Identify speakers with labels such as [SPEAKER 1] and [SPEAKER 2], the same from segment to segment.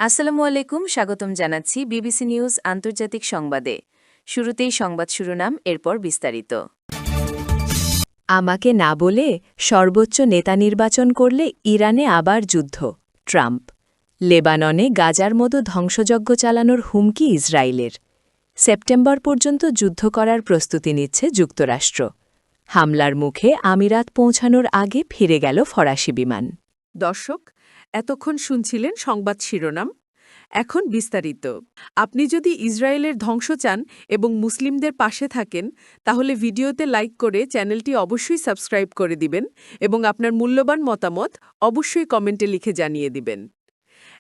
[SPEAKER 1] আসসালামু আলাইকুম, স্বাগতম জানাচ্ছি বিবিসি নিউজ আন্তর্জাতিক সংবাদে। শুরুতেই সংবাদ শিরোনাম, এরপর বিস্তারিত। আমাকে না বলে সর্বোচ্চ নেতা নির্বাচন করলে ইরানে আবার যুদ্ধ, ট্রাম্প। লেবাননে গাজার মতো ধ্বংসযজ্ঞ চালানোর হুমকি ইসরায়েলের। সেপ্টেম্বর পর্যন্ত যুদ্ধ করার প্রস্তুতি নিচ্ছে যুক্তরাষ্ট্র। হামলার মুখে আমিরাত পৌঁছানোর আগে ফিরে গেল ফরাসি বিমান।
[SPEAKER 2] দর্শক, এতক্ষণ শুনছিলেন সংবাদ শিরোনাম। এখন বিস্তারিত। আপনি যদি ইসরায়েলের ধ্বংস চান এবং মুসলিমদের পাশে থাকেন, তাহলে ভিডিওতে লাইক করে চ্যানেলটি অবশ্যই সাবস্ক্রাইব করে দিবেন এবং আপনার মূল্যবান মতামত অবশ্যই কমেন্টে লিখে জানিয়ে দিবেন।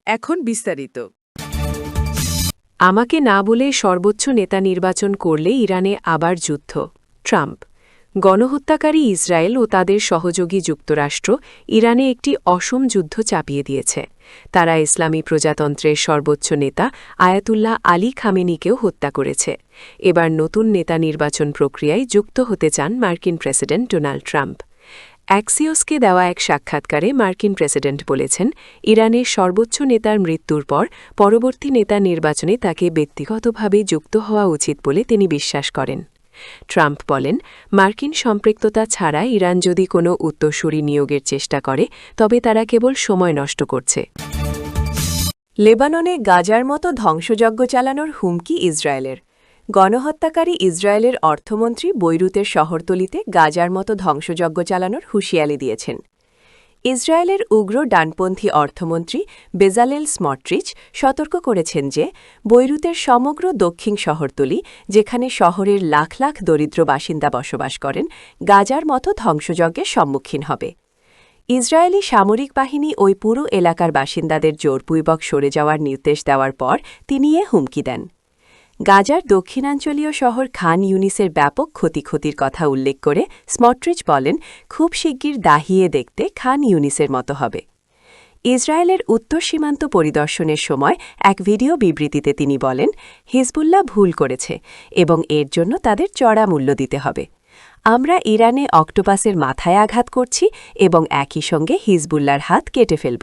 [SPEAKER 2] এখন বিস্তারিত।
[SPEAKER 3] আমাকে না বলে সর্বোচ্চ নেতা নির্বাচন করলে ইরানে আবার যুদ্ধ, ট্রাম্প। গণহত্যাকারী ইসরায়েল ও তাদের সহযোগী যুক্তরাষ্ট্র ইরানে একটি অসম যুদ্ধ চাপিয়ে দিয়েছে। তারা ইসলামী প্রজাতন্ত্রের সর্বোচ্চ নেতা আয়াতুল্লাহ আলী খামেনিকেও হত্যা করেছে। এবার নতুন নেতা নির্বাচন প্রক্রিয়ায় যুক্ত হতে চান মার্কিন প্রেসিডেন্ট ডোনাল্ড ট্রাম্প। অ্যাক্সিওসকে দেওয়া এক সাক্ষাৎকারে মার্কিন প্রেসিডেন্ট বলেছেন, ইরানের সর্বোচ্চ নেতার মৃত্যুর পর পরবর্তী নেতা নির্বাচনে তাকে ব্যক্তিগতভাবে যুক্ত হওয়া উচিত বলে তিনি বিশ্বাস করেন। ট্রাম্প বলেন, মার্কিন সম্পৃক্ততা ছাড়া ইরান যদি কোনো উত্তরসূরি নিয়োগের চেষ্টা করে তবে তারা কেবল সময় নষ্ট করছে। লেবাননে গাজার মতো ধ্বংসযজ্ঞ চালানোর হুমকি ইসরায়েলের। গণহত্যাকারী ইসরায়েলের অর্থমন্ত্রী বৈরুতের শহরতলিতে গাজার মতো ধ্বংসযজ্ঞ চালানোর হুঁশিয়ারি দিয়েছেন। ইসরায়েলের উগ্র ডানপন্থী অর্থমন্ত্রী বেজালেল স্মট্রিচ সতর্ক করেছেন যে বৈরুতের সমগ্র দক্ষিণ শহরতলি, যেখানে শহরের লাখ লাখ দরিদ্র বাসিন্দা বসবাস করেন, গাজার মতো ধ্বংসযজ্ঞের সম্মুখীন হবে। ইসরায়েলি সামরিক বাহিনী ওই পুরো এলাকার বাসিন্দাদের জোরপূর্বক সরে যাওয়ার নির্দেশ দেওয়ার পর তিনি এ হুমকি দেন। গাজার দক্ষিণাঞ্চলীয় শহর খান ইউনিসের ব্যাপক ক্ষতির কথা উল্লেখ করে স্মট্রিচ বলেন, খুব শিগগির দাহিয়ে দেখতে খান ইউনিসের মতো হবে। ইসরায়েলের উত্তর সীমান্ত পরিদর্শনের সময় এক ভিডিও বিবৃতিতে তিনি বলেন, হিজবুল্লাহ ভুল করেছে এবং এর জন্য তাদের চড়া মূল্য দিতে হবে। আমরা ইরানে অক্টোপাসের মাথায় আঘাত করছি এবং একই সঙ্গে হিজবুল্লাহর হাত কেটে ফেলব।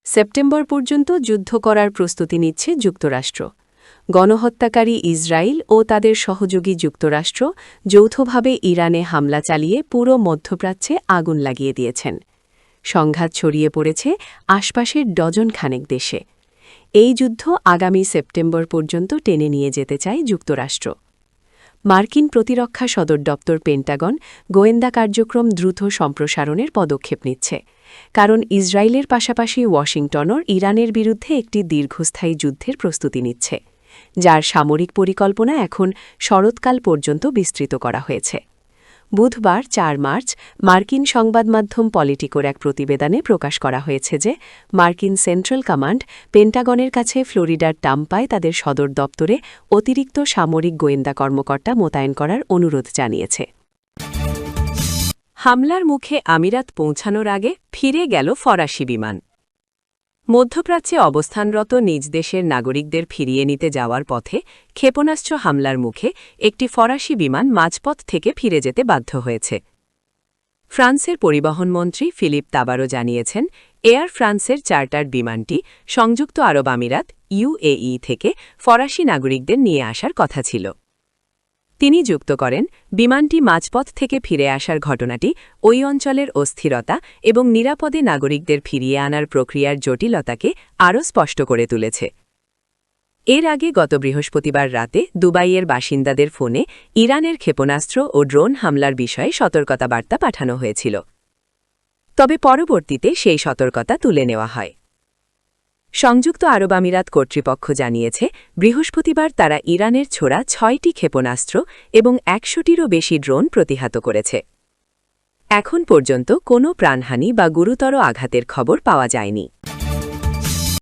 [SPEAKER 3] সেপ্টেম্বর পর্যন্ত যুদ্ধ করার প্রস্তুতি নিচ্ছে যুক্তরাষ্ট্র। গণহত্যাকারী ইসরায়েল ও তাদের সহযোগী যুক্তরাষ্ট্র যৌথভাবে ইরানে হামলা চালিয়ে পুরো মধ্যপ্রাচ্যে আগুন লাগিয়ে দিয়েছেন। সংঘাত ছড়িয়ে পড়েছে আশপাশের ডজন খানেক দেশে। এই যুদ্ধ আগামী সেপ্টেম্বর পর্যন্ত টেনে নিয়ে যেতে চায় যুক্তরাষ্ট্র। মার্কিন প্রতিরক্ষা সদর দপ্তর পেন্টাগন গোয়েন্দা কার্যক্রম দ্রুত সম্প্রসারণের পদক্ষেপ নিচ্ছে, কারণ ইসরায়েলের পাশাপাশি ওয়াশিংটনও ইরানের বিরুদ্ধে একটি দীর্ঘস্থায়ী যুদ্ধের প্রস্তুতি নিচ্ছে, যার সামরিক পরিকল্পনা এখন শরৎকাল পর্যন্ত বিস্তৃত করা হয়েছে। বুধবার ৪ মার্চ মার্কিন সংবাদমাধ্যম পলিটিকোর এক প্রতিবেদনে প্রকাশ করা হয়েছে যে মার্কিন সেন্ট্রাল কমান্ড পেন্টাগনের কাছে ফ্লোরিডার টাম্পায় তাদের সদর দপ্তরে অতিরিক্ত সামরিক গোয়েন্দা কর্মকর্তা মোতায়েন করার অনুরোধ জানিয়েছে। হামলার মুখে আমিরাত পৌঁছানোর আগে ফিরে গেল ফরাসি বিমান। মধ্যপ্রাচ্যে অবস্থানরত নিজ দেশের নাগরিকদের ফিরিয়ে নিতে যাওয়ার পথে ক্ষেপণাস্ত্র হামলার মুখে একটি ফরাসি বিমান মাঝপথ থেকে ফিরে যেতে বাধ্য হয়েছে। ফ্রান্সের পরিবহন মন্ত্রী ফিলিপ তাবারো জানিয়েছেন, এয়ার ফ্রান্সের চার্টার্ড বিমানটি সংযুক্ত আরব আমিরাত ইউএই থেকে ফরাসি নাগরিকদের নিয়ে আসার কথা ছিল। তিনি যুক্ত করেন, বিমানটি মাঝপথ থেকে ফিরে আসার ঘটনাটি ওই অঞ্চলের অস্থিরতা এবং নিরাপদে নাগরিকদের ফিরিয়ে আনার প্রক্রিয়ার জটিলতাকে আরও স্পষ্ট করে তুলেছে। এর আগে গত বৃহস্পতিবার রাতে দুবাইয়ের বাসিন্দাদের ফোনে ইরানের ক্ষেপণাস্ত্র ও ড্রোন হামলার বিষয়ে সতর্কতা বার্তা পাঠানো হয়েছিল। তবে পরবর্তীতে সেই সতর্কতা তুলে নেওয়া হয়। সংযুক্ত আরব আমিরাত কর্তৃপক্ষ জানিয়েছে, বৃহস্পতিবার তারা ইরানের ছোড়া ৬টি ক্ষেপণাস্ত্র এবং ১০০টিরও বেশি ড্রোন প্রতিহত করেছে। এখন পর্যন্ত কোনো প্রাণহানি বা গুরুতর আঘাতের খবর পাওয়া যায়নি।